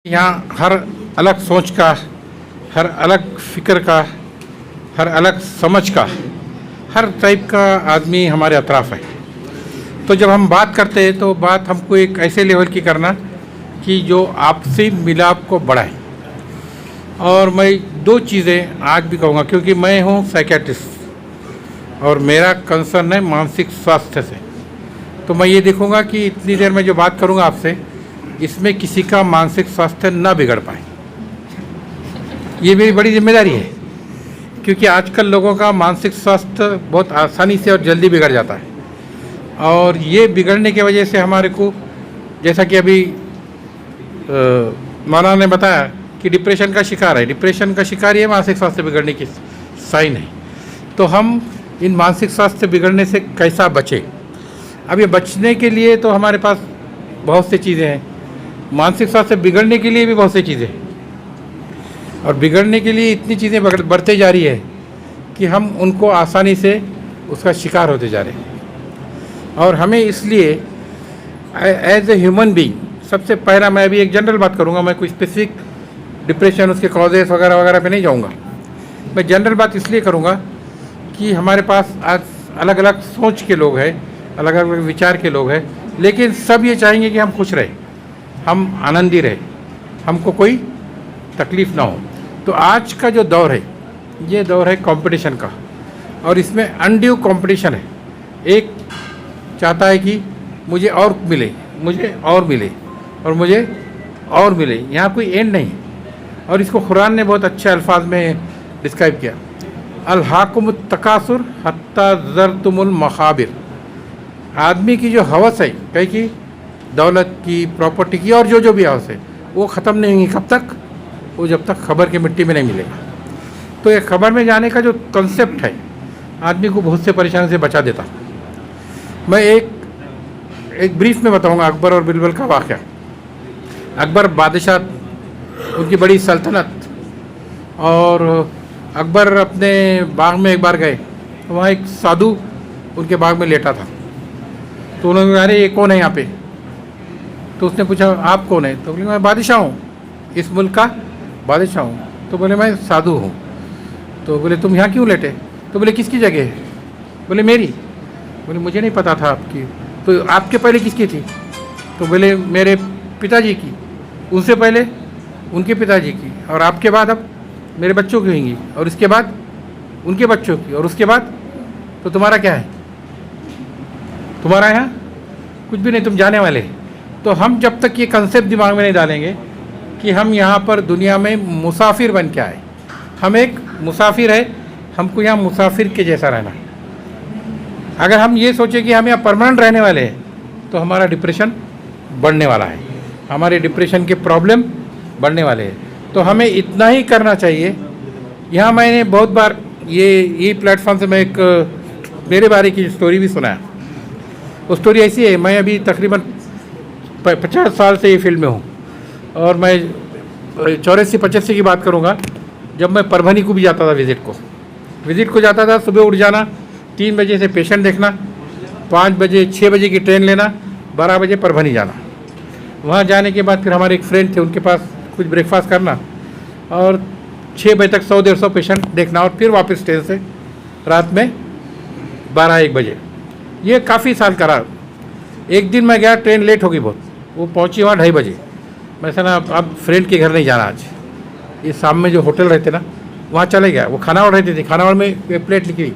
यहाँ हर अलग सोच का, हर अलग फिक्र का, हर अलग समझ का, हर टाइप का आदमी हमारे अतराफ़ है। तो जब हम बात करते हैं तो बात हमको एक ऐसे लेवल की करना कि जो आपसी मिलाप को बढ़ाए। और मैं दो चीज़ें आज भी कहूँगा, क्योंकि मैं हूँ साइकियाट्रिस्ट और मेरा कंसर्न है मानसिक स्वास्थ्य से। तो मैं ये देखूँगा कि इतनी देर में जो बात करूँगा आपसे, इसमें किसी का मानसिक स्वास्थ्य ना बिगड़ पाए। ये मेरी बड़ी जिम्मेदारी है, क्योंकि आजकल लोगों का मानसिक स्वास्थ्य बहुत आसानी से और जल्दी बिगड़ जाता है। और ये बिगड़ने की वजह से हमारे को, जैसा कि अभी मौलाना ने बताया कि डिप्रेशन का शिकार है। डिप्रेशन का शिकार ये मानसिक स्वास्थ्य बिगड़ने की साइन है। तो हम इन मानसिक स्वास्थ्य बिगड़ने से कैसा बचें? अब ये बचने के लिए तो हमारे पास बहुत सी चीज़ें हैं, मानसिक स्वास्थ्य बिगड़ने के लिए भी बहुत सी चीज़ें, और बिगड़ने के लिए इतनी चीज़ें बढ़ते जा रही है कि हम उनको आसानी से उसका शिकार होते जा रहे हैं। और हमें इसलिए एज ए ह्यूमन बीइंग, सबसे पहला, मैं अभी एक जनरल बात करूँगा, मैं कोई स्पेसिफिक डिप्रेशन, उसके कॉजेस वगैरह वगैरह पे नहीं जाऊँगा। मैं जनरल बात इसलिए करूँगा कि हमारे पास आज अलग अलग सोच के लोग हैं, अलग अलग विचार के लोग हैं, लेकिन सब ये चाहेंगे कि हम खुश रहें, हम आनंदी रहें, हमको कोई तकलीफ़ ना हो। तो आज का जो दौर है, ये दौर है कंपटीशन का, और इसमें अनड्यू कंपटीशन है। एक चाहता है कि मुझे और मिले, मुझे और मिले, और मुझे और मिले, यहाँ कोई एंड नहीं। और इसको कुरान ने बहुत अच्छे अल्फाज में डिस्क्राइब किया, अल्हाकुमुत तकासुर हत्ता ज़रतुमुल मखाबिर। आदमी की जो हवस है, कहीं की दौलत की, प्रॉपर्टी की, और जो भी हवस है, वो ख़त्म नहीं होंगी। कब तक? वो जब तक खबर की मिट्टी में नहीं मिलेगा। तो ये खबर में जाने का जो कंसेप्ट है, आदमी को बहुत से परेशानी से बचा देता। मैं एक ब्रीफ में बताऊंगा अकबर और बिरबल का वाक़या। अकबर बादशाह, उनकी बड़ी सल्तनत, और अकबर अपने बाग में एक बार गए, तो वहाँ एक साधु उनके बाग में लेटा था। तो उन्होंने कहा, अरे ये कौन है यहाँ पे? तो उसने पूछा, आप कौन है? तो बोले, मैं बादशाह हूँ, इस मुल्क का बादशाह हूँ। तो बोले, मैं साधु हूँ। तो बोले, तुम यहाँ क्यों लेटे? तो बोले, किसकी जगह है? बोले, मेरी। बोले, मुझे नहीं पता था आपकी। तो आपके पहले किसकी थी? तो बोले, मेरे पिताजी की, उनसे पहले उनके पिताजी की, और आपके बाद अब मेरे बच्चों की होंगी, और इसके बाद उनके बच्चों की, और उसके बाद तो तुम्हारा क्या है? तुम्हारा यहाँ कुछ भी नहीं, तुम जाने वाले। तो हम जब तक ये कंसेप्ट दिमाग में नहीं डालेंगे कि हम यहाँ पर दुनिया में मुसाफिर बन के आए, हम एक मुसाफिर है, हमको यहाँ मुसाफिर के जैसा रहना है। अगर हम ये सोचें कि हम यहाँ परमानेंट रहने वाले हैं, तो हमारा डिप्रेशन बढ़ने वाला है, हमारे डिप्रेशन के प्रॉब्लम बढ़ने वाले हैं। तो हमें इतना ही करना चाहिए। यहाँ मैंने बहुत बार ये प्लेटफॉर्म से मैं एक मेरे बारे की स्टोरी भी सुनाया। वो स्टोरी ऐसी है, मैं अभी तकरीबन 50 साल से ये फील्ड में हूँ, और मैं 84-85 की बात करूँगा, जब मैं परभनी को भी जाता था विज़िट को जाता था। सुबह उठ जाना, 3 बजे से पेशेंट देखना, 5 बजे 6 बजे की ट्रेन लेना, 12 बजे परभनी जाना। वहाँ जाने के बाद फिर हमारे एक फ्रेंड थे, उनके पास कुछ ब्रेकफास्ट करना, और 6 बजे तक 100-150 पेशेंट देखना, और फिर वापस ट्रेन से रात में 12-1 बजे। ये काफ़ी साल करा। एक दिन मैं गया, ट्रेन लेट हो गई बहुत, वो पहुंची वहाँ 2:30 बजे। मैं ना अब फ्रेंड के घर नहीं जाना आज, ये शाम में जो होटल रहते ना, वहाँ चले गया। वो खानावळ रहती थी, खानावळ में एक प्लेट लिखी हुई,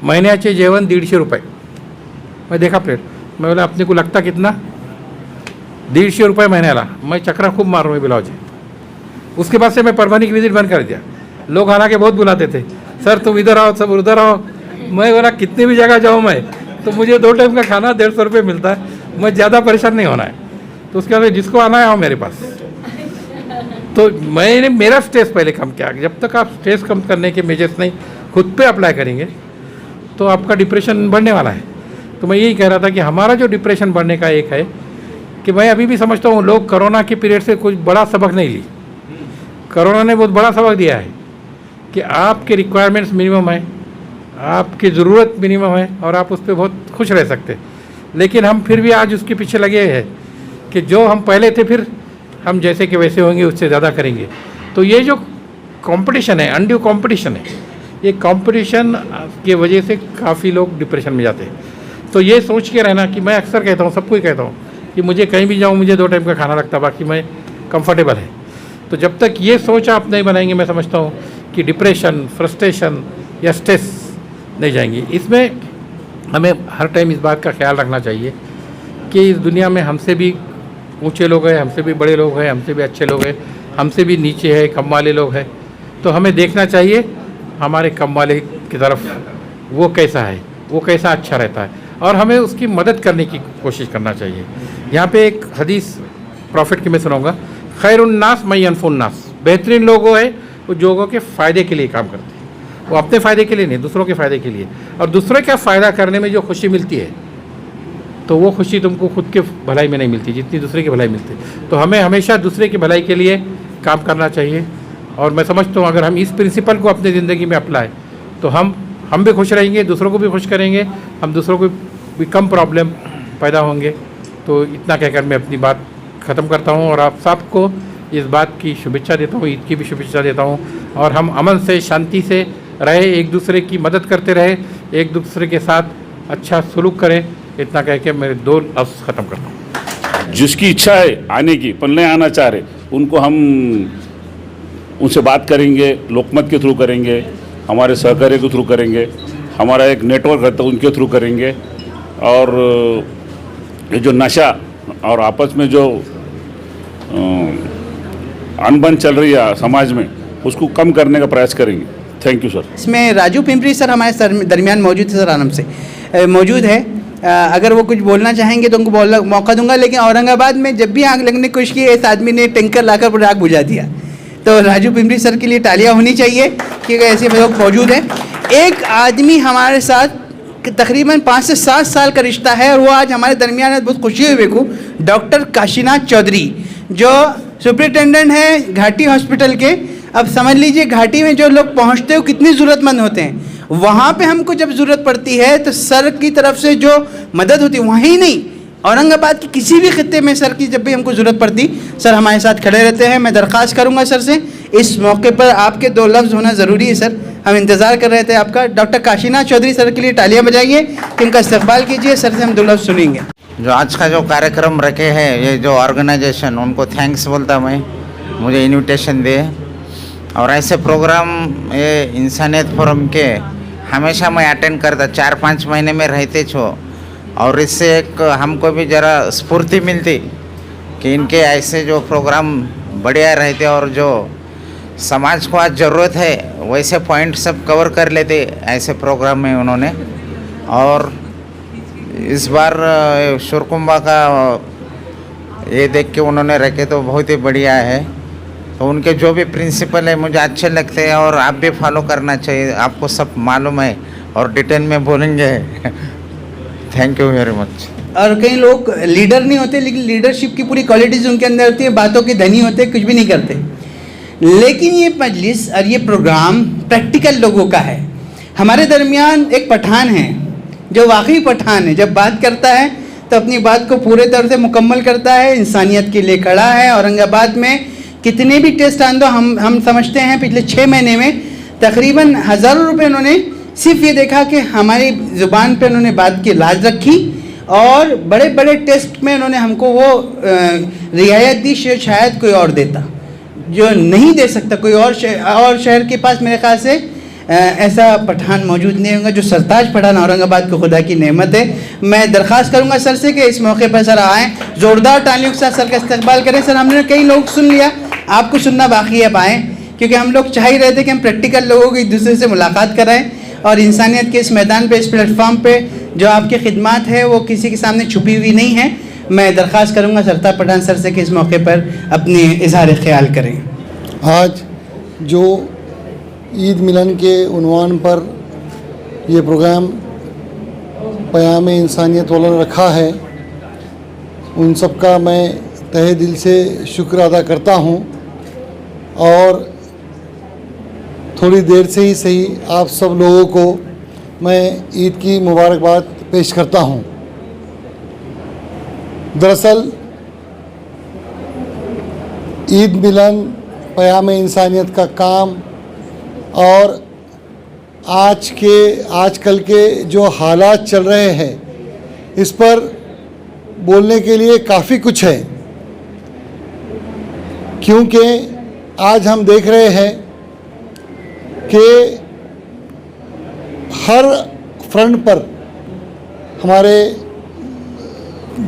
महिन्याचे जेवण 150 रुपये। मैं देखा प्लेट, मैं बोला, अपने को लगता कितना? 150 रुपये महीने। मैं चक्रा खूब मारूँ मैं बिलावजी। उसके बाद से मैं परभनी की विजिट बंद कर दिया। लोग हालांकि बहुत बुलाते थे, सर तुम इधर आओ, सब उधर आओ। मैं बोला, कितनी भी जगह जाऊँ मैं, तो मुझे 2 टाइम का खाना 150 रुपये मिलता है, मैं ज़्यादा परेशान नहीं होना है। तो उसके बाद जिसको आना है आओ मेरे पास। तो मैंने मेरा स्ट्रेस पहले कम किया। जब तक आप स्ट्रेस कम करने के मेजर्स नहीं खुद पे अप्लाई करेंगे, तो आपका डिप्रेशन बढ़ने वाला है। तो मैं यही कह रहा था कि हमारा जो डिप्रेशन बढ़ने का एक है कि मैं अभी भी समझता हूँ, लोग कोरोना के पीरियड से कुछ बड़ा सबक नहीं ली। कोरोना ने बहुत बड़ा सबक दिया है कि आपके रिक्वायरमेंट्स मिनिमम है, आपकी ज़रूरत मिनिमम है, और आप उस पर बहुत खुश रह सकते हैं। लेकिन हम फिर भी आज उसके पीछे लगे हैं कि जो हम पहले थे, फिर हम जैसे कि वैसे होंगे, उससे ज़्यादा करेंगे। तो ये जो कंपटीशन है, अनड्यू कंपटीशन है, ये कंपटीशन की वजह से काफ़ी लोग डिप्रेशन में जाते हैं। तो ये सोच के रहना कि मैं अक्सर कहता हूँ, सबको ही कहता हूँ कि मुझे कहीं भी जाऊँ मुझे 2 टाइम का खाना लगता, बाकी मैं कंफर्टेबल है। तो जब तक ये सोच आप नहीं बनाएंगे, मैं समझता हूँ कि डिप्रेशन, फ्रस्ट्रेशन या स्ट्रेस नहीं जाएंगी। इसमें हमें हर टाइम इस बात का ख्याल रखना चाहिए कि इस दुनिया में हमसे भी ऊंचे लोग हैं, हमसे भी बड़े लोग हैं, हमसे भी अच्छे लोग हैं, हमसे भी नीचे है कम वाले लोग हैं। तो हमें देखना चाहिए हमारे कम वाले की तरफ, वो कैसा है, वो कैसा अच्छा रहता है, और हमें उसकी मदद करने की कोशिश करना चाहिए। यहाँ पे एक हदीस प्रॉफिट की मैं सुनाऊंगा, खैरुन्नास मई अनफुन्नास, बेहतरीन लोग वो है वो लोगों के फ़ायदे के लिए काम करते हैं, वो अपने फ़ायदे के लिए नहीं, दूसरों के फ़ायदे के लिए। और दूसरों का फ़ायदा करने में जो खुशी मिलती है, तो वो खुशी तुमको खुद के भलाई में नहीं मिलती जितनी दूसरे की भलाई मिलती है। तो हमें हमेशा दूसरे की भलाई के लिए काम करना चाहिए। और मैं समझता हूँ अगर हम इस प्रिंसिपल को अपनी ज़िंदगी में अप्लाई, तो हम भी खुश रहेंगे, दूसरों को भी खुश करेंगे, हम दूसरों को भी कम प्रॉब्लम पैदा होंगे। तो इतना कहकर मैं अपनी बात ख़त्म करता हूँ और आप सबको इस बात की शुभेच्छा देता हूँ, ईद की भी शुभेच्छा देता हूँ। और हम अमन से, शांति से रहे, एक दूसरे की मदद करते रहे, एक दूसरे के साथ अच्छा सलूक करें। इतना कह के मेरे 2 लफ्ज़ ख़त्म करता हूँ। जिसकी इच्छा है आने की, पर नहीं आना चाह रहे, उनको हम उनसे बात करेंगे, लोकमत के थ्रू करेंगे, हमारे सहकार्य के थ्रू करेंगे, हमारा एक नेटवर्क रहता है उनके थ्रू करेंगे। और ये जो नशा और आपस में जो अनबन चल रही है समाज में, उसको कम करने का प्रयास करेंगे। Thank you sir. इसमें राजू पिंपरी सर हमारे दरमियान मौजूद है, सर आराम से मौजूद है। अगर वो कुछ बोलना चाहेंगे तो उनको बोलने मौका दूंगा। लेकिन औरंगाबाद में जब भी आग लगने की कोशिश की, इस आदमी ने टैंकर लाकर पूरी आग बुझा दिया। तो राजू पिंपरी सर के लिए तालियां होनी चाहिए कि ऐसे लोग मौजूद हैं। एक आदमी हमारे साथ तकरीबन 5 से 7 साल का रिश्ता है और वो आज हमारे दरमियान है। बहुत खुशी हुई मेरे को। डॉक्टर काशीनाथ चौधरी जो सुपरिटेंडेंट है घाटी हॉस्पिटल के। अब समझ लीजिए घाटी में जो लोग पहुंचते हो कितनी ज़रूरतमंद होते हैं। वहाँ पे हमको जब ज़रूरत पड़ती है तो सर की तरफ से जो मदद होती है, वहीं नहीं औरंगाबाद के किसी भी खित्ते में सर की जब भी हमको ज़रूरत पड़ती, सर हमारे साथ खड़े रहते हैं। मैं दरख्वास्त करूँगा सर से, इस मौके पर आपके 2 लफ्ज़ होना ज़रूरी है सर। हम इंतज़ार कर रहे थे आपका। डॉक्टर काशीनाथ चौधरी सर के लिए तालियां बजाइए कि उनका इस्तकबाल कीजिए। सर से हम 2 लफ्ज़ सुनेंगे। जो आज का जो कार्यक्रम रखे हैं, ये जो ऑर्गेनाइजेशन, उनको थैंक्स बोलता मैं, मुझे इनविटेशन दे। और ऐसे प्रोग्राम ये इंसानियत फोरम के हमेशा मैं अटेंड करता, 4-5 महीने में रहते छो। और इससे एक हमको भी ज़रा स्फूर्ति मिलती कि इनके ऐसे जो प्रोग्राम बढ़िया रहते और जो समाज को आज ज़रूरत है वैसे पॉइंट सब कवर कर लेते ऐसे प्रोग्राम में उन्होंने। और इस बार शुरकुंबा का ये देख के उन्होंने रखे तो बहुत ही बढ़िया है। तो उनके जो भी प्रिंसिपल है मुझे अच्छे लगते हैं और आप भी फॉलो करना चाहिए, आपको सब मालूम है और डिटेल में बोलेंगे। Thank you very much. और कई लोग लीडर नहीं होते लेकिन लीडरशिप की पूरी क्वालिटीज़ उनके अंदर होती है, बातों के धनी होते, कुछ भी नहीं करते। लेकिन ये मजलिस और ये प्रोग्राम प्रैक्टिकल लोगों का है। हमारे दरमियान एक पठान है जो वाकई पठान है, जब बात करता है तो अपनी बात को पूरे तौर से मुकम्मल करता है, इंसानियत के लिए खड़ा है। औरंगाबाद में कितने भी टेस्ट आंदो हम समझते हैं पिछले 6 महीने में तकरीबन हज़ारों रुपये उन्होंने सिर्फ ये देखा कि हमारी ज़ुबान पे उन्होंने बात की लाज रखी। और बड़े बड़े टेस्ट में उन्होंने हमको वो रियायत दी शायद कोई और देता, जो नहीं दे सकता कोई और शहर के पास मेरे ख्याल से ऐसा पठान मौजूद नहीं होगा जो सरताज पठान औरंगाबाद को खुदा की नेमत है। मैं दरख्वास्त करूंगा सर से कि इस मौके पर सर आएँ, ज़ोरदार तालियों के साथ सर का इस्तकबाल करें। सर हमने कई लोग सुन लिया, आपको सुनना बाकी है, आएँ, क्योंकि हम लोग चाह ही रहे थे कि हम प्रैक्टिकल लोगों को एक दूसरे से मुलाकात कराएँ और इंसानियत के इस मैदान पे, इस प्लेटफॉर्म पे जो आपकी खिदमत है वो किसी के सामने छुपी हुई नहीं है। मैं दरख्वास्त करूँगा सरताज पठान सर से कि इस मौके पर अपनी इजहार ख्याल करें। आज जो ईद मिलन के उन्वान पर ये प्रोग्राम पयाम इंसानियत वाला रखा है, उन सब का मैं तहे दिल से शुक्र अदा करता हूँ। और थोड़ी देर से ही सही आप सब लोगों को मैं ईद की मुबारकबाद पेश करता हूँ। दरअसल ईद मिलन, क़याम इंसानियत का काम और आजकल के जो हालात चल रहे हैं इस पर बोलने के लिए काफ़ी कुछ है, क्योंकि आज हम देख रहे हैं कि हर फ्रंट पर हमारे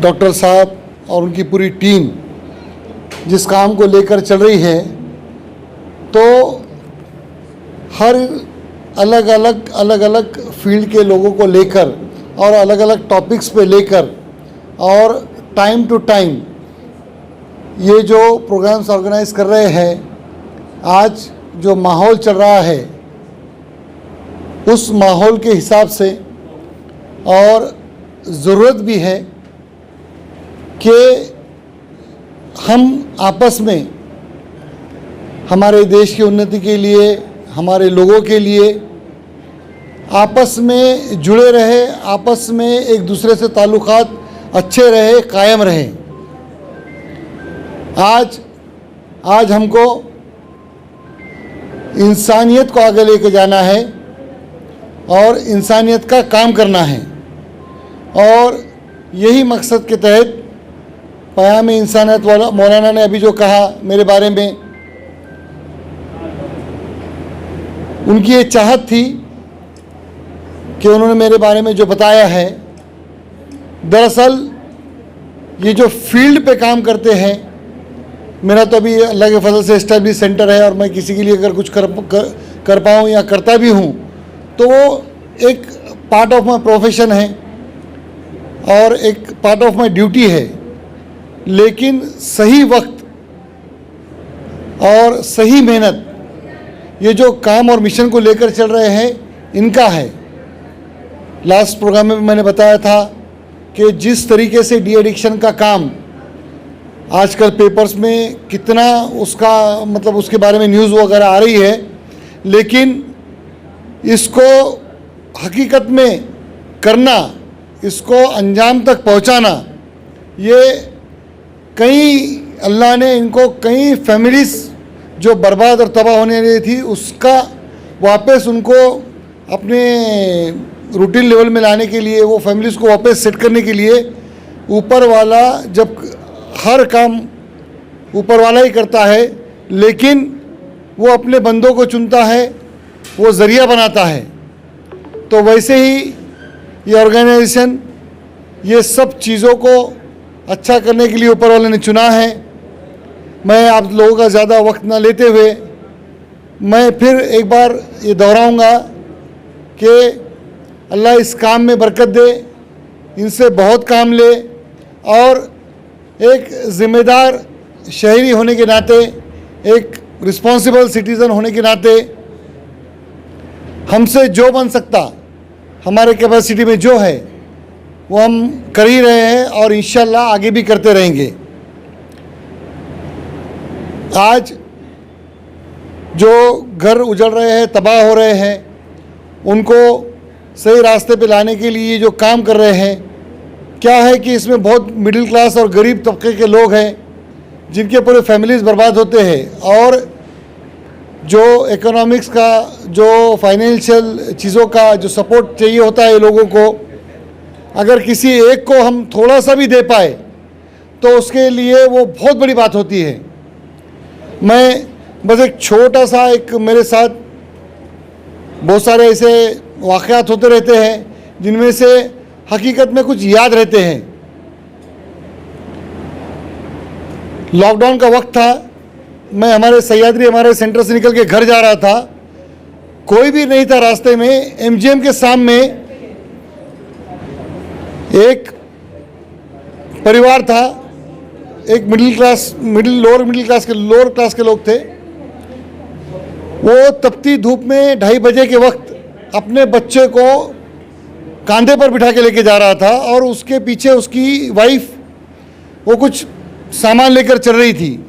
डॉक्टर साहब और उनकी पूरी टीम जिस काम को लेकर चल रही है, तो हर अलग अलग फील्ड के लोगों को लेकर और अलग अलग टॉपिक्स पे लेकर और टाइम टू टाइम ये जो प्रोग्राम्स ऑर्गेनाइज कर रहे हैं, आज जो माहौल चल रहा है उस माहौल के हिसाब से और ज़रूरत भी है कि हम आपस में हमारे देश की उन्नति के लिए, हमारे लोगों के लिए आपस में जुड़े रहे, आपस में एक दूसरे से ताल्लुकात अच्छे रहे, कायम रहे। आज हमको इंसानियत को आगे लेके जाना है और इंसानियत का काम करना है, और यही मकसद के तहत क़याम इंसानियत वाला मौलाना ने अभी जो कहा मेरे बारे में, उनकी ये चाहत थी कि उन्होंने मेरे बारे में जो बताया है, दरअसल ये जो फील्ड पे काम करते हैं, मेरा तो अभी अल्लाह के फजल से एस्टैब्लिश सेंटर है और मैं किसी के लिए अगर कुछ कर पाऊँ या करता भी हूँ तो वो एक पार्ट ऑफ माई प्रोफेशन है और एक पार्ट ऑफ माई ड्यूटी है, लेकिन सही वक्त और सही मेहनत ये जो काम और मिशन को लेकर चल रहे हैं इनका है। लास्ट प्रोग्राम में मैंने बताया था कि जिस तरीके से डी एडिक्शन का काम आजकल पेपर्स में कितना उसका मतलब उसके बारे में न्यूज़ वगैरह आ रही है, लेकिन इसको हकीकत में करना, इसको अंजाम तक पहुंचाना, ये कई अल्लाह ने इनको कई फैमिलीज़ जो बर्बाद और तबाह होने वाली थी उसका वापस उनको अपने रूटीन लेवल में लाने के लिए, वो फैमिलीज़ को वापस सेट करने के लिए ऊपर वाला, जब हर काम ऊपर वाला ही करता है, लेकिन वो अपने बंदों को चुनता है, वो ज़रिया बनाता है। तो वैसे ही ये ऑर्गेनाइजेशन ये सब चीज़ों को अच्छा करने के लिए ऊपर वाले ने चुना है। मैं आप लोगों का ज़्यादा वक्त ना लेते हुए मैं फिर एक बार ये दोहराऊंगा कि अल्लाह इस काम में बरकत दे, इनसे बहुत काम ले, और एक ज़िम्मेदार शहरी होने के नाते, एक रिस्पॉन्सिबल सिटीज़न होने के नाते हमसे जो बन सकता, हमारे कैपेसिटी में जो है वो हम कर ही रहे हैं और इंशाल्लाह आगे भी करते रहेंगे। आज जो घर उजड़ रहे हैं, तबाह हो रहे हैं, उनको सही रास्ते पे लाने के लिए जो काम कर रहे हैं, क्या है कि इसमें बहुत मिडिल क्लास और गरीब तबके के लोग हैं जिनके पूरे फैमिलीज़ बर्बाद होते हैं, और जो इकोनॉमिक्स का, जो फाइनेंशियल चीज़ों का जो सपोर्ट चाहिए होता है लोगों को, अगर किसी एक को हम थोड़ा सा भी दे पाए तो उसके लिए वो बहुत बड़ी बात होती है। मैं बस एक छोटा सा, एक मेरे साथ बहुत सारे ऐसे वाक़यात होते रहते हैं जिनमें से हकीकत में कुछ याद रहते हैं। लॉकडाउन का वक्त था, मैं हमारे सह्याद्री हमारे सेंटर से निकल के घर जा रहा था, कोई भी नहीं था रास्ते में। एमजीएम के सामने एक परिवार था, एक लोअर क्लास के लोग थे। वो तपती धूप में 2:30 बजे के वक्त अपने बच्चे को कंधे पर बिठा के लेके जा रहा था और उसके पीछे उसकी वाइफ वो कुछ सामान लेकर चल रही थी।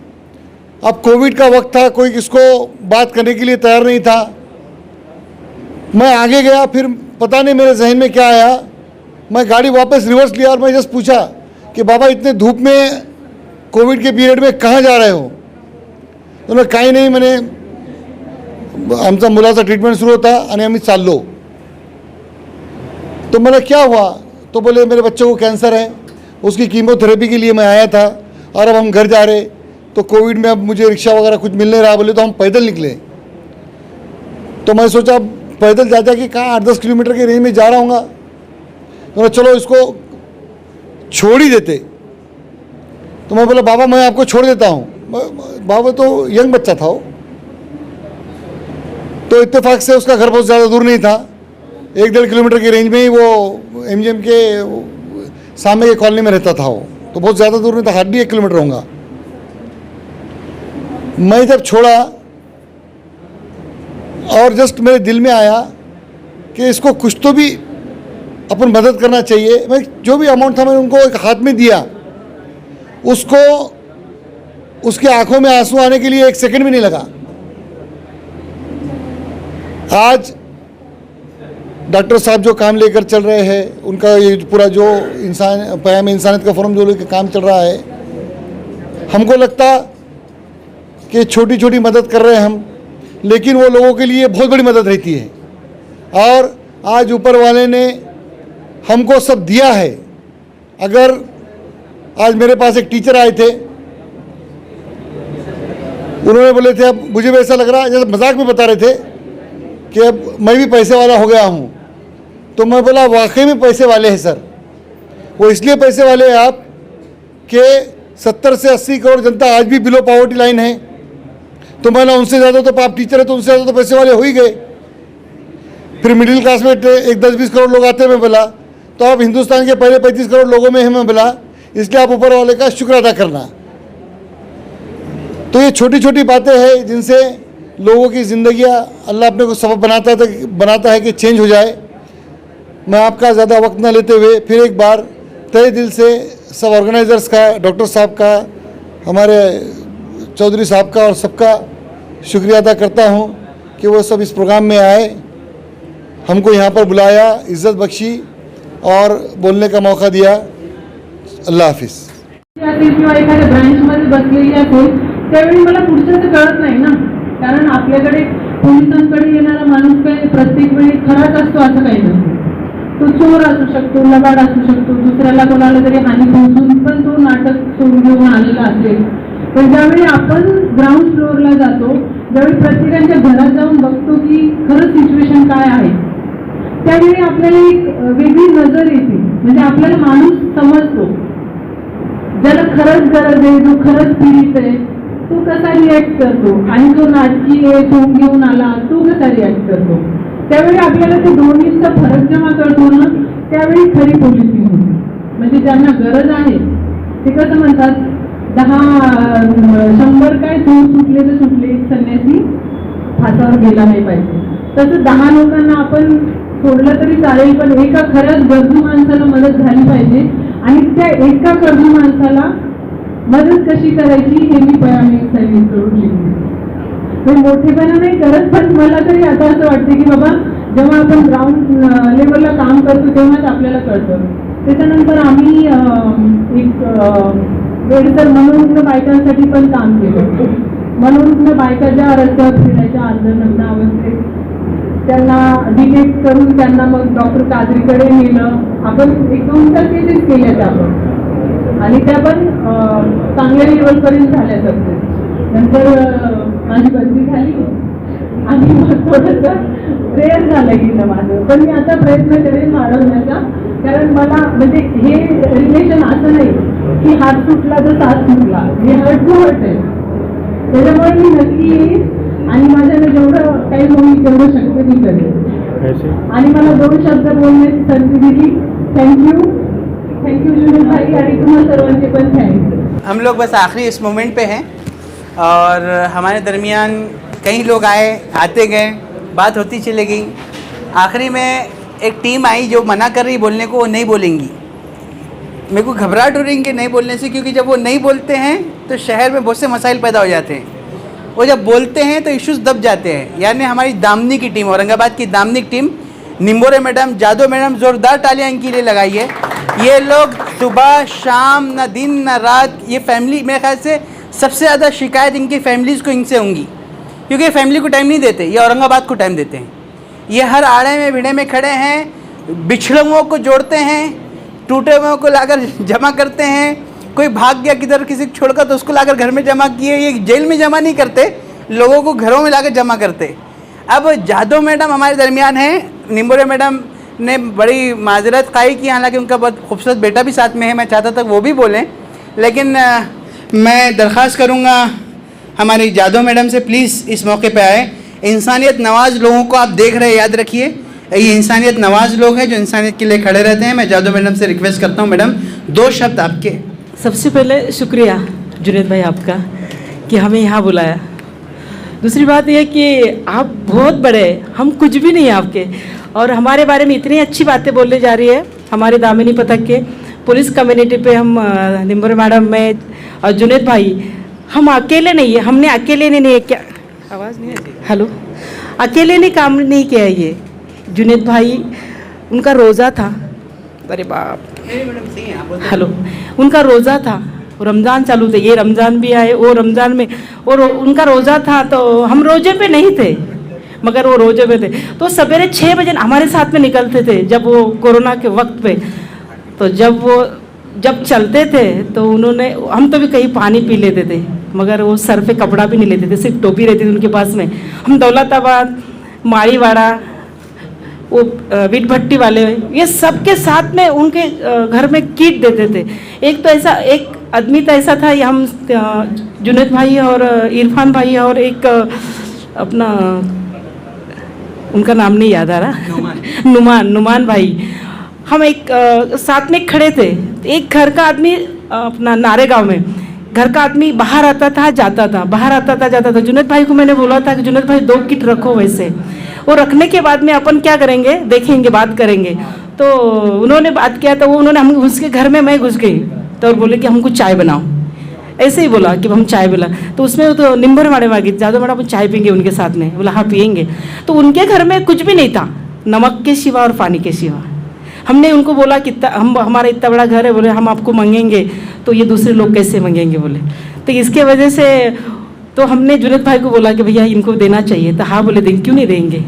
अब कोविड का वक्त था, कोई किसको बात करने के लिए तैयार नहीं था। मैं आगे गया, फिर पता नहीं मेरे जहन में क्या आया, मैं गाड़ी वापस रिवर्स लिया और मैं जस्ट पूछा कि बाबा इतने धूप में कोविड के पीरियड में कहाँ जा रहे हो? म्हणलं काही नाही म्हणे, आमचा मुलाचा ट्रीटमेंट सुरू होता आणि आम्ही चाललो. तो मला क्या हुआ, तो बोले मेरे बच्चे को कैंसर है, उसकी कीमोथेरेपी के लिए मैं आया था और अब हम घर जा रहे, तो कोविड में अब मुझे रिक्शा वगैरह कुछ मिल नहीं रहा, बोले तो हम पैदल निकले. तो मैं सोचा पैदल जा जा के कहाँ 8-10 किलोमीटर के रेंज में जा रहा हूँगा, तो चलो इसको छोड़ ही देते. तो मैं बोला बाबा मैं आपको छोड़ देता हूँ. बाबा तो यंग बच्चा था वो, तो इत्तेफाक से उसका घर बहुत ज़्यादा दूर नहीं था, 1-1.5 किलोमीटर की रेंज में ही वो MGM के सामने के कॉलोनी में रहता था वो, तो बहुत ज़्यादा दूर नहीं था, हार्डली 1 किलोमीटर होगा. मैं जब छोड़ा और जस्ट मेरे दिल में आया कि इसको कुछ तो भी अपन मदद करना चाहिए. मैं जो भी अमाउंट था मैंने उनको एक हाथ में दिया, उसको उसके आंखों में आंसू आने के लिए 1 सेकंड भी नहीं लगा. आज डॉक्टर साहब जो काम लेकर चल रहे हैं, उनका ये पूरा जो पयाम इंसानियत का फोरम जो लेकर काम चल रहा है, हमको लगता कि छोटी छोटी मदद कर रहे हैं हम, लेकिन वो लोगों के लिए बहुत बड़ी मदद रहती है. और आज ऊपर वाले ने हमको सब दिया है. अगर आज मेरे पास एक टीचर आए थे, उन्होंने बोले थे, अब मुझे भी ऐसा लग रहा है जैसे मजाक में बता रहे थे कि अब मैं भी पैसे वाला हो गया हूँ. तो मैं बोला वाकई में पैसे वाले हैं सर. वो इसलिए पैसे वाले हैं आप कि 70 से 80 करोड़ जनता आज भी बिलो पॉवर्टी लाइन है. तो मैंने उनसे ज़्यादा तो आप टीचर है तो उनसे ज़्यादा तो पैसे वाले हो ही गए. फिर मिडिल क्लास में एक 10-20 करोड़ लोग आते हैं. मैं बोला तो आप हिंदुस्तान के पहले 35 करोड़ लोगों में हैं. मैं बोला इसलिए आप ऊपर वाले का शुक्र अदा करना. तो ये छोटी छोटी बातें हैं जिनसे लोगों की ज़िंदगियाँ अल्लाह अपने को सबब बनाता है कि चेंज हो जाए. मैं आपका ज़्यादा वक्त ना लेते हुए फिर एक बार तहे दिल से सब ऑर्गेनाइज़र्स का, डॉक्टर साहब का, हमारे चौधरी साहब का और सबका शुक्रिया अदा करता हूँ कि वो सब इस प्रोग्राम में आए, हमको यहाँ पर बुलाया, इज़्ज़त बख्शी और बोलने का मौका दिया. अल्लाह हाफिज़. किंवा एखाद्या ब्रँचमध्ये बसलेली असेल त्यावेळी मला पुढचं तर कळत नाही ना, कारण आपल्याकडे पोलिसांकडे येणारा माणूस काय प्रत्येक वेळी खराच असतो असं काही नसतं. तो चोर असू शकतो, लबाड असू शकतो, दुसऱ्याला कोणाला तरी हानी पोहोचून पण तो नाटक सोडून घेऊन आलेला असेल. पण ज्यावेळी आपण ग्राउंड फ्लोअरला जातो, ज्यावेळी प्रत्येकाच्या घरात जाऊन बघतो की खरंच सिच्युएशन काय आहे, त्यावेळी आपल्याला एक वेगळी नजर येते. म्हणजे आपल्याला माणूस समजतो, ज्याला खरंच गरज आहे, जो खरंच पीडित आहे, तो कसा रिॲक्ट करतो आणि जो नाटकी आहे, सोंग घेऊन आला, तो कसा रिॲक्ट करतो. त्यावेळी आपल्याला ते दोन्हीचा फरक जेव्हा कळतो ना, त्यावेळी खरी पोलिसिंग होते. म्हणजे ज्यांना गरज आहे ते कसं म्हणतात, 100 काय चोर सुटले तर सुटले, एक संन्यासी फासावर गेला नाही पाहिजे. तसं 10 लोकांना आपण सोडलं तरी चालेल, पण एका खरंच गरजू माणसाला मदत झाली पाहिजे. आणि त्या एका गरजू माणसाला मदत कशी करायची हे मी पयाम इंसानियतकडून शिकले. ते मोठेपणा नाही करत, पण मला तरी आता असं वाटतं की बाबा जेव्हा आपण ग्राउंड लेवलला काम करतो तेव्हाच आपल्याला कळतं. त्याच्यानंतर आम्ही एक वेळेतर मनोरुग्ण बायकांसाठी पण काम केलं. मनोरुग्ण बायका ज्या रस्त्यावर फिरायच्या अर्धनग्न अवस्थेत, त्यांना डिटेक्ट करून त्यांना मग डॉक्टर कादरीकडे नेलं. आपण 1-2 केसेस केल्या त्या आपण, आणि त्या पण चांगल्या लेवलपर्यंत झाल्या सक्सेस. नंतर माझी बदली झाली आणि मग थोडंसं प्रेयर झालं गेलं माझं. पण मी आता प्रयत्न करेन वाढवण्याचा, कारण मला म्हणजे हे रिलेशन असं नाही की हात सुटला तर साथ सुटला, हे हर्ट टू हर्ट आहे. त्याच्यामुळे मी नक्की येईन आणि माझ्याने जेवढं काही होईल तेवढं शक्य मी करेन. आणि मला 2 शब्द बोलण्याची संधी दिली. थँक्यू जुनून भाई आणि तुम्हा सर्वांचे पण थँक्स. हम लोग बस आखिरी इस मोमेंट पे हैं और हमारे दरमियान कई लोग आते गए, बात होती चली गई. आखिरी में एक टीम आई जो मना कर रही बोलने को, वो नहीं बोलेंगी. मेरे को घबराहट हो रही कि नहीं बोलने से, क्योंकि जब वो नहीं बोलते हैं तो शहर में बहुत से मसाइल पैदा हो जाते हैं. वो जब बोलते हैं तो इश्यूज दब जाते हैं. यानी हमारी दामनी की टीम, औरंगाबाद की Damini team, Nimbore madam, Jadhav madam, ज़ोरदार तालियां इनके लिए लगाइए. ये लोग सुबह शाम न दिन न रात, ये फैमिली मेरे ख्याल से सबसे ज़्यादा शिकायत इनकी फैमिलीज़ को इनसे होंगी, क्योंकि फैमिली को टाइम नहीं देते, ये औरंगाबाद को टाइम देते हैं। ये हर आड़े में भिड़े में खड़े हैं, बिछड़े हुओं को जोड़ते हैं, टूटे हुओं को लाकर जमा करते हैं। कोई भाग गया किधर किसी को छोड़कर तो उसको लाकर घर में जमा किए। ये जेल में जमा नहीं करते, लोगों को घरों में लाकर जमा करते। अब जादव मैडम हमारे दरमियान हैं। निम्बोरे मैडम ने बड़ी माजरत खाई की, हालांकि उनका बहुत खूबसूरत बेटा भी साथ में है, मैं चाहता था वो भी बोलें, लेकिन मैं दरख्वास्त करूँगा हमारी जादव मैडम से, प्लीज़ इस मौके पे आए। इंसानियत नवाज लोगों को आप देख रहे हैं, याद रखिए ये इंसानियत नवाज लोग हैं जो इंसानियत के लिए खड़े रहते हैं। मैं जादव मैडम से रिक्वेस्ट करता हूँ, मैडम 2 शब्द आपके। सबसे पहले शुक्रिया जुनैद भाई आपका कि हमें यहाँ बुलाया। दूसरी बात यह कि आप बहुत बड़े, हम कुछ भी नहीं आपके, और हमारे बारे में इतनी अच्छी बातें बोलने जा रही है। हमारे दामिनी पथक के पुलिस कम्युनिटी पे हम निम्बोरे मैडम, मैं और जुनैद भाई, हम अकेले नहीं है। हमने अकेले नहीं क्या आवाज़ नहीं आती, हेलो, अकेले ने काम नहीं किया है ये। जुनैद भाई उनका रोज़ा था, अरे बाप, हेलो, उनका रोज़ा था, रमज़ान चालू थे, ये रमज़ान भी आए, वो रमज़ान में, और उनका रोज़ा था तो हम रोजे पे नहीं थे, मगर वो रोजे पे थे। तो सवेरे 6 बजे हमारे साथ में निकलते थे जब वो कोरोना के वक्त पे। तो जब चलते थे तो उन्होंने, हम तो भी कहीं पानी पी लेते थे, मगर वो सर पे कपड़ा भी नहीं लेते थे, सिर्फ टोपी रहती थी उनके पास में। हम दौलताबाद, माड़ीवाड़ा, वो बीट भट्टी वाले, ये सबके साथ में उनके घर में किट देते थे। एक तो ऐसा एक आदमी तो ऐसा था, ये हम जुनैद भाई और इरफान भाई और एक अपना, उनका नाम नहीं याद आ रहा, नुमान भाई, हम एक साथ में खड़े थे। एक घर का आदमी अपना नारेगांव में, घर का आदमी बाहर आता था जाता था, बाहर आता था जाता था। जुनैद भाई को मैंने बोला था कि जुनैद भाई 2 किट रखो वैसे, वो रखने के बाद में अपन क्या करेंगे, देखेंगे, बात करेंगे। तो उन्होंने बात किया, तो वो उन्होंने, हम उसके घर में मैं घुस गई तो बोले कि हमको चाय बनाओ, ऐसे ही बोला कि हम चाय पिला। तो उसमें तो निम्बोरे माड़े मांगी, जादव मैडम चाय पियेंगे उनके साथ में, बोला हाँ पियेंगे। तो उनके घर में कुछ भी नहीं था, नमक के सिवा और पानी के सिवा। हमने उनको बोला कि हमारा इतना बड़ा घर है, बोले हम आपको मांगेंगे तो ये दूसरे लोग कैसे मांगेंगे, बोले। तो इसके वजह से तो हमने जुनैद भाई को बोला कि भैया इनको देना चाहिए, तो हाँ बोले, क्यों नहीं देंगे।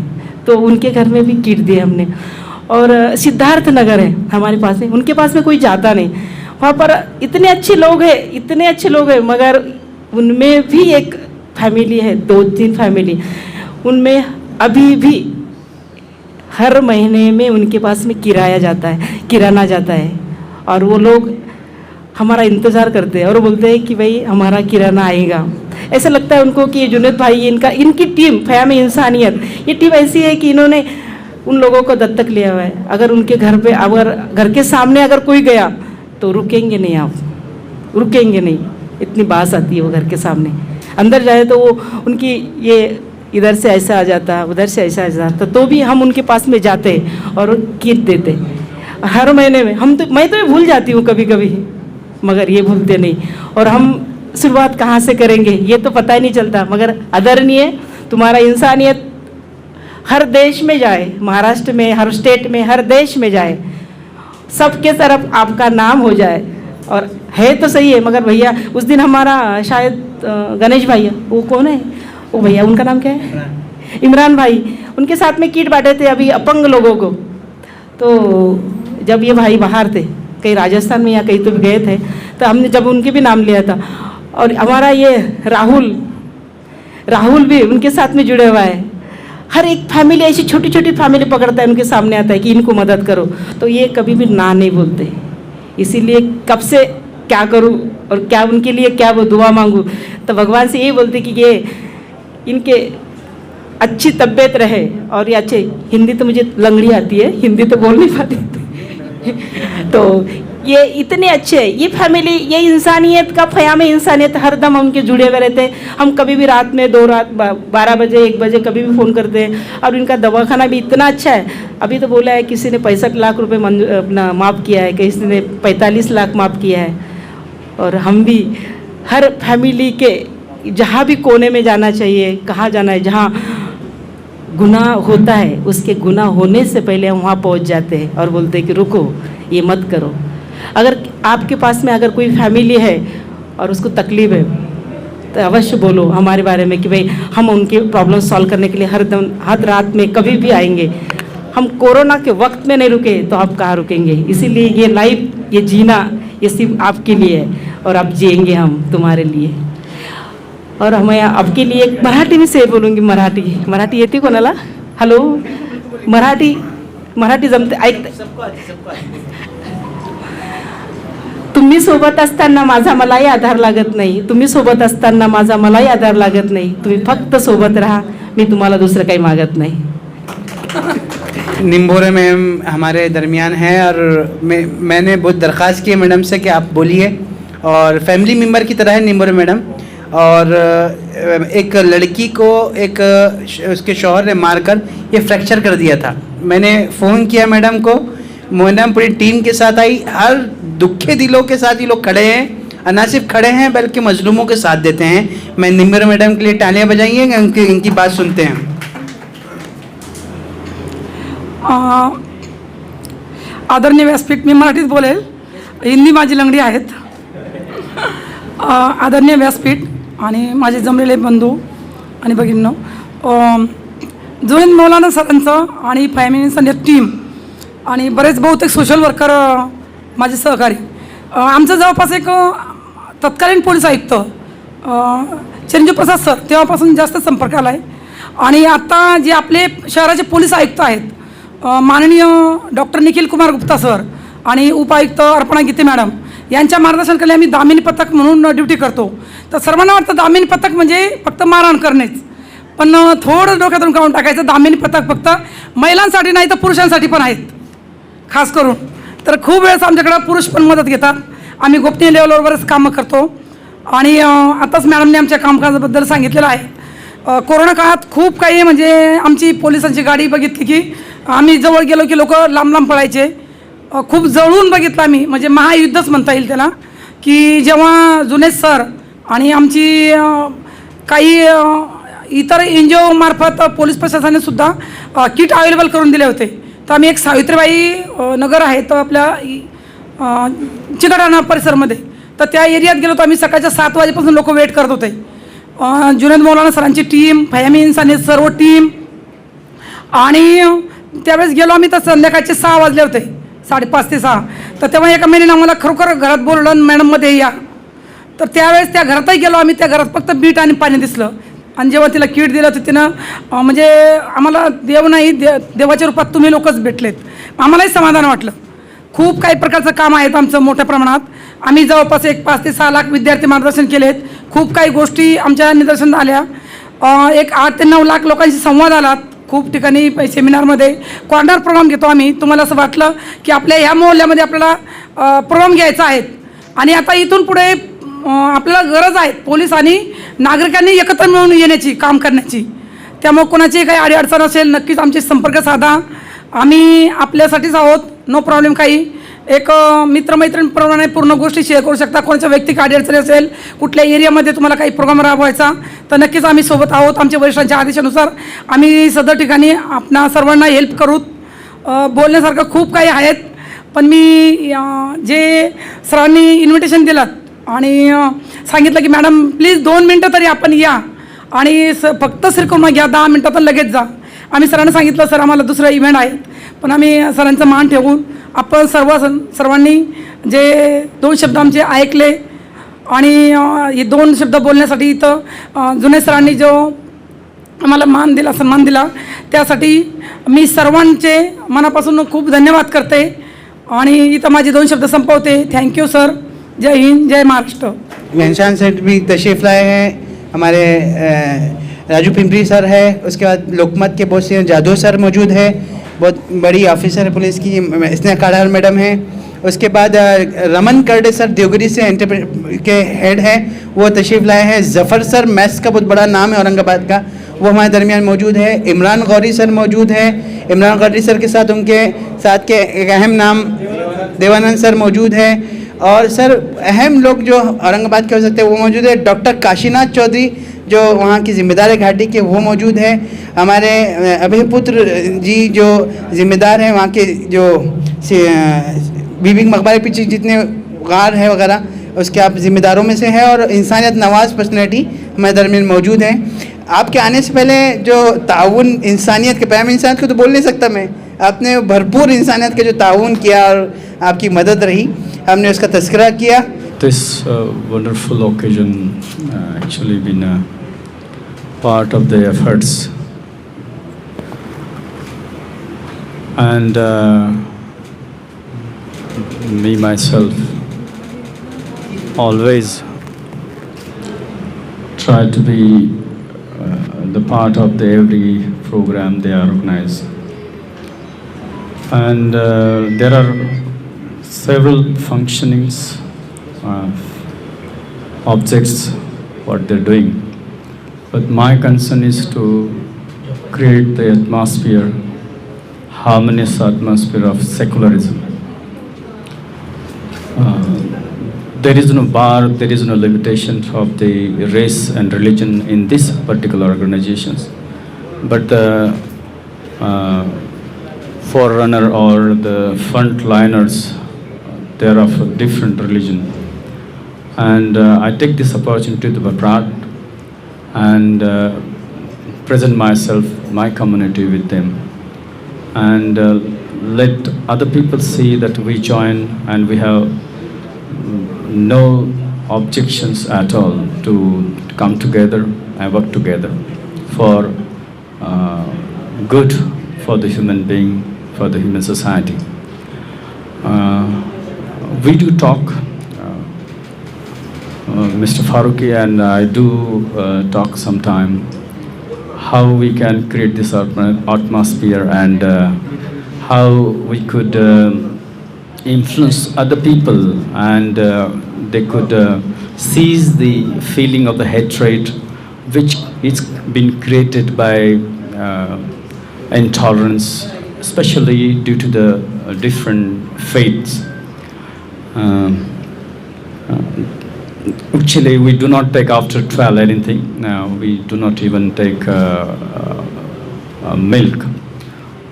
तो उनके घर में भी किट दिए हमने। और सिद्धार्थ नगर है हमारे पास में, उनके पास में कोई जाता नहीं, वहाँ पर इतने अच्छे लोग हैं, मगर उनमें भी एक फैमिली है, 2-3 फैमिली, उनमें अभी भी हर महीने में उनके पास में किराना जाता है, और वो लोग हमारा इंतज़ार करते हैं और बोलते हैं कि भाई हमारा किराना आएगा। ऐसा लगता है उनको कि जुनैद भाई, इनकी टीम फ़याम इंसानियत, ये टीम ऐसी है कि इन्होंने उन लोगों को दत्तक लिया हुआ है। अगर उनके घर पे, अगर घर के सामने अगर कोई गया तो रुकेंगे नहीं, आप रुकेंगे नहीं, इतनी बास आती है वो घर के सामने। अंदर जाए तो वो उनकी ये इधर से ऐसा आ जाता, उधर से ऐसा आ जाता, तो भी हम उनके पास में जाते और किट देते हर महीने में। मैं तो भूल जाती हूँ कभी कभी, मगर ये भूलते नहीं। और हम शुरुआत कहाँ से करेंगे ये तो पता ही नहीं चलता, मगर आदरणीय तुम्हारा इंसानियत हर देश में जाए, महाराष्ट्र में, हर स्टेट में, हर देश में जाए, सबके तरफ आपका नाम हो जाए। और है तो सही है, मगर भैया उस दिन हमारा शायद गणेश भैया, वो कौन है वो भैया, उनका नाम क्या है, इमरान भाई, उनके साथ में किट बांटे थे अभी अपंग लोगों को। तो जब ये भाई बाहर थे, कहीं राजस्थान में या कहीं तो भी गए थे, तो हमने जब उनके भी नाम लिया था। और हमारा ये राहुल भी उनके साथ में जुड़े हुआ है। हर एक फैमिली ऐसी छोटी छोटी फैमिली पकड़ता है, उनके सामने आता है कि इनको मदद करो, तो ये कभी भी ना नहीं बोलते। इसीलिए कब से क्या करूं और क्या उनके लिए क्या वो दुआ मांगूं, तो भगवान से यही बोलते कि ये इनके अच्छी तबीयत रहे और ये अच्छे, हिंदी तो मुझे लंगड़ी आती है, हिंदी तो बोल नहीं पाती तो ये इतने अच्छे, ये फैमिली, ये इंसानियत का फ़याम इंसानियत हरदम उनके जुड़े हुए रहते हैं। हम कभी भी रात में 12 बजे 1 बजे कभी भी फ़ोन करते हैं। और इनका दवाखाना भी इतना अच्छा है, अभी तो बोला है किसी ने 65 लाख रुपए अपना माफ़ किया है, किसी ने 45 लाख माफ़ किया है। और हम भी हर फैमिली के जहाँ भी कोने में जाना चाहिए, कहाँ जाना है, जहाँ गुनाह होता है उसके गुनाह होने से पहले हम वहाँ पहुँच जाते हैं और बोलते हैं कि रुको, ये मत करो। अगर आपके पास में अगर कोई फैमिली है और उसको तकलीफ़ है, तो अवश्य बोलो हमारे बारे में कि भाई हम उनके प्रॉब्लम सॉल्व करने के लिए हर रात में कभी भी आएंगे। हम कोरोना के वक्त में नहीं रुके तो आप कहाँ रुकेंगे। इसीलिए ये लाइफ, ये जीना, ये सिर्फ आपके लिए है और आप जिएंगे हम तुम्हारे लिए। और हमें आपके लिए एक मराठी में से बोलूँगी, मराठी येते कोणाला? हॅलो, मराठी जमते, ऐकते? तुम्ही सोबत असताना माझा मलाही आधार लागत नाही, तुम्ही सोबत असताना माझा मलाही आधार लागत नाही, तुम्ही फक्त सोबत राहा, मी तुम्हाला दुसरं काही मागत नाही। निम्बोरे मैम हमारे दरमियान हैं और मैंने बहुत दरख्वास्त की है मैडम से कि आप बोलिए, और फैमिली मेम्बर की तरह है निम्बोरे मैडम। और एक लड़की को उसके शौहर ने मारकर ये फ्रैक्चर कर दिया था। मैंने फ़ोन किया मैडम को, मैडम पूरी टीम के साथ आई, हर दुखे दिलों के साथ ये लोग खड़े हैं, और ना सिर्फ खड़े हैं बल्कि मजलूमों के साथ देते हैं। मैं निम्बोरे मैडम के लिए तालियां बजाइए, इनकी बात सुनते हैं। आदरणीय व्यासपीठ, मी मराठीत बोलेल, हिंदी माझी लंगडी आहेत। आदरणीय व्यासपीठ आणि माझे जमलेले बंधू आणि भगिनींनो, जुनेद मौलाना सरांचं आणि फॅमिली संध्या टीम आणि बरेच बहुतेक सोशल वर्कर माझे सहकारी, आमचं जवळपास एक तत्कालीन पोलीस आयुक्त चिरंजीव प्रसाद सर तेव्हापासून जास्त संपर्क आला आहे। आणि आता जे आपले शहराचे पोलीस आयुक्त आहेत माननीय डॉक्टर निखिल कुमार गुप्ता सर आणि उपायुक्त अर्पणा गीते मॅडम यांच्या मार्गदर्शनाखाली आम्ही दामिनी पथक म्हणून ड्युटी करतो। तर सर्वांना वाटतं दामिनी पथक म्हणजे फक्त मारहाण करणेच, पण थोडं डोक्यातून काढून टाकायचं, दामिनी पथक फक्त महिलांसाठी नाही तर पुरुषांसाठी पण आहेत खास करून। तर खूप वेळेस आमच्याकडे पुरुष पण मदत घेतात, आम्ही गोपनीय लेवलवर बरेच कामं करतो। आणि आताच मॅडमने आमच्या कामकाजाबद्दल सांगितलेलं आहे। कोरोना काळात खूप काही म्हणजे आमची पोलिसांची गाडी बघितली की आम्ही जवळ गेलो की लोक लांब लांब पळायचे, खूप जवळून बघितलं आम्ही, म्हणजे महायुद्धच म्हणता येईल त्याला, की जेव्हा जुनेद सर आणि आमची काही इतर NGO मार्फत पोलीस प्रशासनाने सुद्धा किट अवेलेबल करून दिले होते। तर आम्ही एक सावित्रीबाई नगर आहे तर आपल्या चिकटाणा परिसरमध्ये, तर त्या एरियात गेलो तर आम्ही सकाळच्या 7 वाजेपासून लोक वेट करत होते। जुनेद मौलाना सरांची टीम, फयामी इन्सानी सर्व टीम, आणि त्यावेळेस गेलो आम्ही तर संध्याकाळचे 6 वाजले होते, 5:30 ते 6। तर तेव्हा एका महिन्याने आम्हाला खरोखर घरात बोलवलं, मॅडममध्ये या। तर त्यावेळेस त्या घरातही गेलो आम्ही, त्या घरात फक्त बीट आणि पाणी दिसलं, आणि जेव्हा तिला किट दिलं तर तिनं म्हणजे आम्हाला देव नाही देवाच्या रूपात तुम्ही लोकच भेटलेत, आम्हालाही समाधान वाटलं। खूप काही प्रकारचं काम आहेत आमचं मोठ्या प्रमाणात, आम्ही जवळपास एक 5 ते 6 लाख विद्यार्थी मार्गदर्शन केलेत, खूप काही गोष्टी आमच्या निदर्शन आल्या, एक 8 ते 9 लाख लोकांशी संवाद आला, खूप ठिकाणी सेमिनारमध्ये कॉर्नर प्रोग्राम घेतो आम्ही। तुम्हाला असं वाटलं की आपल्या ह्या मोहल्ल्यामध्ये आपल्याला प्रोग्राम घ्यायचा आहे, आणि आता इथून पुढे आपल्याला गरज आहे पोलीस आणि नागरिकांनी एकत्र मिळून येण्याची, काम करण्याची। त्यामुळे कोणाची काही अडीअडचण असेल नक्कीच आमचे संपर्क साधा, आम्ही आपल्यासाठीच आहोत, नो प्रॉब्लेम। काही एक मित्रमैत्रिणीप्रमाणे पूर्ण गोष्टी शेअर करू शकता, कोणाच्या वैयक्तिक अडीअडचणी असेल, कुठल्या एरियामध्ये तुम्हाला काही प्रोग्राम राबवायचा तर नक्कीच आम्ही सोबत आहोत। आमच्या वरिष्ठांच्या आदेशानुसार आम्ही सदर ठिकाणी आपणा सर्वांना हेल्प करू। बोलण्यासारखं खूप काही आहेत, पण मी जे सरांनी इन्व्हिटेशन दिलं आणि सांगितलं की मॅडम प्लीज 2 मिनटं तरी आपण या, आणि फक्त श्रीकुर्मा घ्या, 10 मिनटात लगेच जा। आम्ही सरांना सांगितलं सर आम्हाला दुसरं इव्हेंट आहे, पण आम्ही सरांचं मान ठेवून आपण सर्वांनी जे 2 शब्द आमचे ऐकले, आणि हे 2 शब्द बोलण्यासाठी इथं जुनेद सरांनी जो आम्हाला मान दिला, सन्मान दिला, त्यासाठी मी सर्वांचे मनापासून खूप धन्यवाद करते, आणि इथं माझे 2 शब्द संपवते। थँक्यू सर, जय हिंद, जय महाराष्ट्र। घनश्याम सेठ भी तशरीफ लाए हैं, हमारे राजू पिंपरी सर है, उसके बाद लोकमत के बहुत से जादव सर मौजूद है, बहुत बड़ी ऑफिसर है पुलिस की, स्नेहा काढ़ार मैडम है। उसके बाद रमन करडे सर देवगिरी से के हेड हैं, वो तशरीफ़ लाए हैं। जफ़र सर मैथ्स का बहुत बड़ा नाम है औरंगाबाद का, वो हमारे दरमियान मौजूद है। इमरान गौरी सर मौजूद है, इमरान गौरी सर के साथ उनके साथ के एक अहम नाम देवानंद सर मौजूद है, और सर अहम लोग जो औरंगाबाद के हो सकते हैं वो मौजूद है। डॉक्टर काशीनाथ चौधरी जो वहाँ की जिम्मेदार है घाटी के, वो मौजूद है। हमारे अभिपुत्र जी जो जिम्मेदार हैं वहाँ के, जो बीबी मकबरे पीछे जितने गार है वगैरह उसके आप जिम्मेदारों में से है, और इंसानियत नवाज पर्सनैलिटी हमारे दरमियान मौजूद हैं। आपके आने से पहले जो ताउन इंसानियत के, पैम इंसानियत को तो बोल नहीं सकता मैं, आपने भरपूर इंसानियत का जो ताउन किया और आपकी मदद रही, हमने उसका तज़किरा किया। This wonderful occasion actually been a part of the efforts, and me myself always try to be the part of the every program they are organized, and there are several functionings objects what they're doing, but my concern is to create the atmosphere, harmonious atmosphere of secularism. There is no bar, there is no limitation of the race and religion in this particular organizations, but the forerunner or the frontliners, they are of a different religion, and I take this opportunity to be proud and present myself, my community with them, and let other people see that we join and we have no objections at all to come together and work together for good for the human being, for the human society. We do talk, Mr. Farooqi and I do talk sometime how we can create this atmosphere and how we could influence other people and they could seize the feeling of the hatred which is been created by intolerance, especially due to the different faiths. Actually, we do not take after 12 anything. We do not even take milk.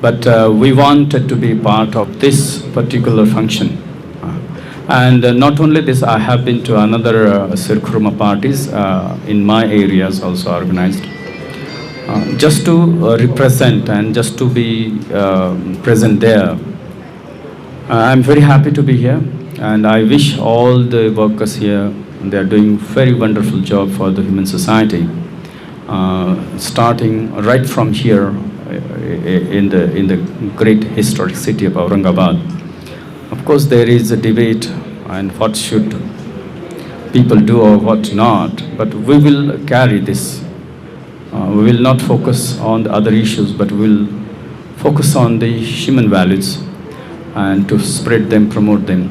But we wanted to be part of this particular function. And not only this, I have been to another Sirkurma parties in my areas also organized. Just to represent and just to be present there. I'm very happy to be here, and I wish all the workers here, they are doing very wonderful job for the human society. Starting right from here in the great historic city of Aurangabad. Of course, there is a debate and what should people do or what not, but we will carry this. We will not focus on the other issues, but we will focus on the human values and to spread them, promote them.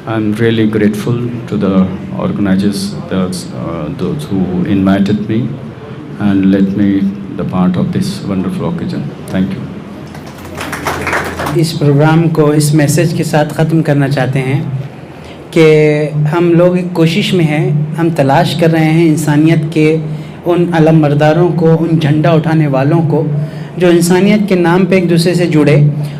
I'm really grateful to the organizers, those who invited me and let me the part of this wonderful occasion. Thank you. इस programme को इस message के साथ ख़त्म करना चाहते हैं कि हम लोग एक कोशिश में हैं, हम तलाश कर रहे हैं इंसानियत के उन अलम बरदारों को, उन झंडा उठाने वालों को जो इंसानियत के नाम पे एक दूसरे से जुड़े।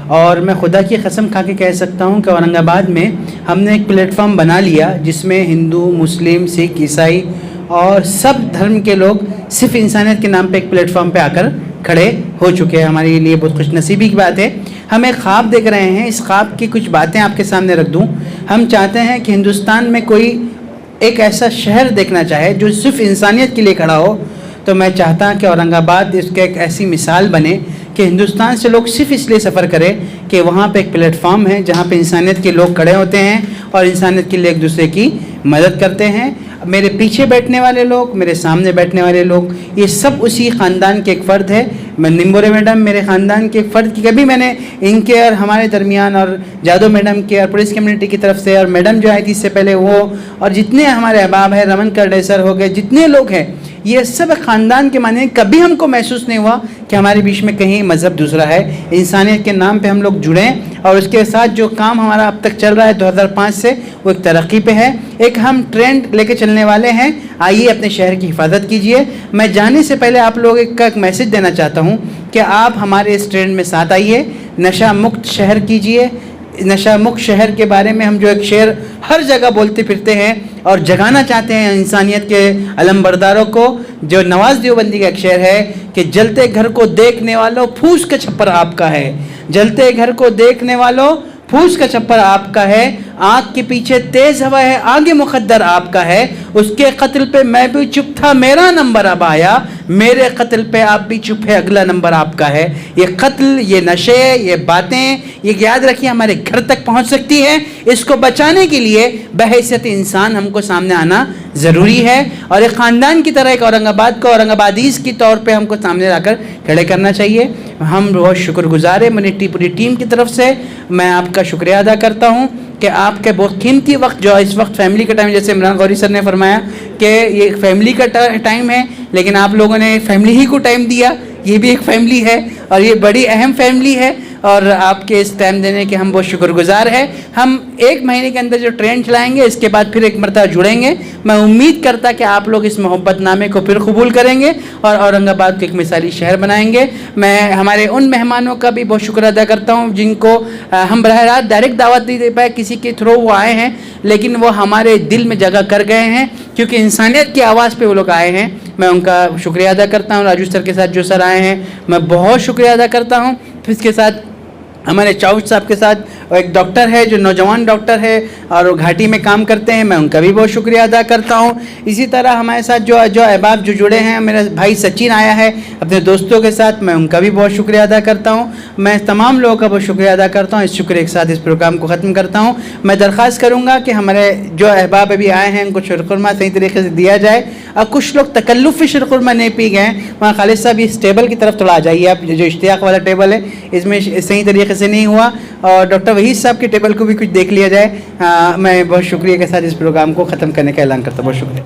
और मैं खुदा की कसम खा के कह सकता हूँ कि औरंगाबाद में हमने एक प्लेटफॉर्म बना लिया जिसमें हिंदू, मुस्लिम, सिख, ईसाई और सब धर्म के लोग सिर्फ इंसानियत के नाम पे एक प्लेटफॉर्म पे आकर खड़े हो चुके हैं। हमारे लिए बहुत खुशनसीबी की बात है। हम एक ख्वाब देख रहे हैं, इस ख्वाब की कुछ बातें आपके सामने रख दूं। हम चाहते हैं कि हिंदुस्तान में कोई एक ऐसा शहर देखना चाहे जो सिर्फ इंसानियत के लिए खड़ा हो, तो मैं चाहता कि औरंगाबाद इसके एक ऐसी मिसाल बने कि हिंदुस्तान से लोग सिर्फ इसलिए सफ़र करें कि वहाँ पे एक प्लेटफॉर्म है जहाँ पे इंसानियत के लोग खड़े होते हैं और इंसानियत के लिए एक दूसरे की मदद करते हैं। मेरे पीछे बैठने वाले लोग, मेरे सामने बैठने वाले लोग, ये सब उसी ख़ानदान के एक फ़र्द है। मैं निम्बोरे मैडम मेरे ख़ानदान के एक फ़र्द की, कभी मैंने इनके और हमारे दरमियान और जादव मैडम के और पुलिस कम्युनिटी की तरफ से और मैडम जो आई थी इससे पहले वो और जितने हमारे अहबाब हैं, रमन करडेसर हो गए, जितने लोग हैं, ये सब ख़ानदान के माने कभी हमको महसूस नहीं हुआ कि हमारे बीच में कहीं मज़हब दूसरा है। इंसानियत के नाम पे हम लोग जुड़ें और उसके साथ जो काम हमारा अब तक चल रहा है 2005 से, वो एक तरक्की पे है। एक हम ट्रेंड लेके चलने वाले हैं। आइए अपने शहर की हिफाजत कीजिए। मैं जाने से पहले आप लोगों का एक मैसेज देना चाहता हूँ कि आप हमारे इस ट्रेंड में साथ आइए, नशा मुक्त शहर कीजिए, नशा मुक्त शहर के बारे में हम जो एक शेर हर जगह बोलते फिरते हैं और जगाना चाहते हैं इंसानियत के अलमबरदारों को, जो नवाज देवबंदी का एक शेर है कि जलते घर को देखने वालों फूस का छप्पर आपका है, जलते घर को देखने वालों फूस का छप्पर आपका है, आँख के पीछे तेज हवा है आगे मुकद्दर आपका है, उसके कत्ल पे मैं भी चुप था मेरा नंबर अब आया, मेरे कत्ल पे आप भी चुप है अगला नंबर आपका है। ये कत्ल, ये नशे, ये बातें, ये याद रखिए हमारे घर तक पहुंच सकती है। इसको बचाने के लिए बहैसियत इंसान हमको सामने आना ज़रूरी है और एक ख़ानदान की तरह एक औरंगाबाद को औरंगाबादीज़ के तौर पे हमको सामने लाकर खड़े करना चाहिए। हम बहुत शुक्रगुजार हैं मेरी पूरी टीम की तरफ से। मैं आपका शुक्रिया अदा करता हूँ कि आपके बहुत कीमती वक्त जो इस वक्त फैमिली का टाइम, जैसे इमरान गौरी सर ने फरमाया कि ये फैमिली का टाइम है, लेकिन आप लोगों ने फैमिली ही को टाइम दिया, ये भी एक फैमिली है और ये बड़ी अहम फैमिली है और आपके इस टाइम देने के हम बहुत शुक्रगुजार हैं। हम 1 महीने के अंदर जो ट्रेन चलाएंगे इसके बाद फिर एक मरतबा जुड़ेंगे। मैं उम्मीद करता कि आप लोग इस मोहब्बतनामे को फिर कबूल करेंगे और औरंगाबाद को एक मिसाली शहर बनाएंगे। मैं हमारे उन मेहमानों का भी बहुत शुक्र अदा करता हूँ जिनको हम बराह रास्त डायरेक्ट दावत नहीं दे पाए, किसी के थ्रू वो आए हैं, लेकिन वो हमारे दिल में जगह कर गए हैं क्योंकि इंसानियत की आवाज़ पे वो लोग आए हैं। मैं उनका शुक्रिया अदा करता हूँ। राजू सर के साथ जो सर आए हैं मैं बहुत शुक्रिया अदा करता हूँ। फिर इसके साथ हमारे चाउच साहब के साथ एक डॉक्टर है जो नौजवान डॉक्टर है और वो घाटी में काम करते हैं, मैं उनका भी बहुत शुक्रिया अदा करता हूँ। इसी तरह हमारे साथ जो अहबाब जो जुड़े हैं, मेरा भाई सचिन आया है अपने दोस्तों के साथ, मैं उनका भी बहुत शुक्रिया अदा करता हूँ। मैं तमाम लोगों का बहुत शुक्रिया अदा करता हूँ। इस शुक्रिया के साथ इस प्रोग्राम को ख़त्म करता हूँ। मैं दरख्वास्त करूँगा कि हमारे जो अहबाब अभी आए हैं उनको शीरकुरमा सही तरीके से दिया जाए और कुछ लोग तकल्लुफ़ी शीरकुरमा नहीं पी गए, वहाँ खालिद साहब इस टेबल की तरफ थोड़ा आ जाइए, आप जो इश्तियाक वाला टेबल है इसमें सही तरीके से नहीं हुआ और डॉक्टर वहीद साहब के टेबल को भी कुछ देख लिया जाए। मैं बहुत शुक्रिया के साथ इस प्रोग्राम को ख़त्म करने का ऐलान करता हूँ। बहुत शुक्रिया।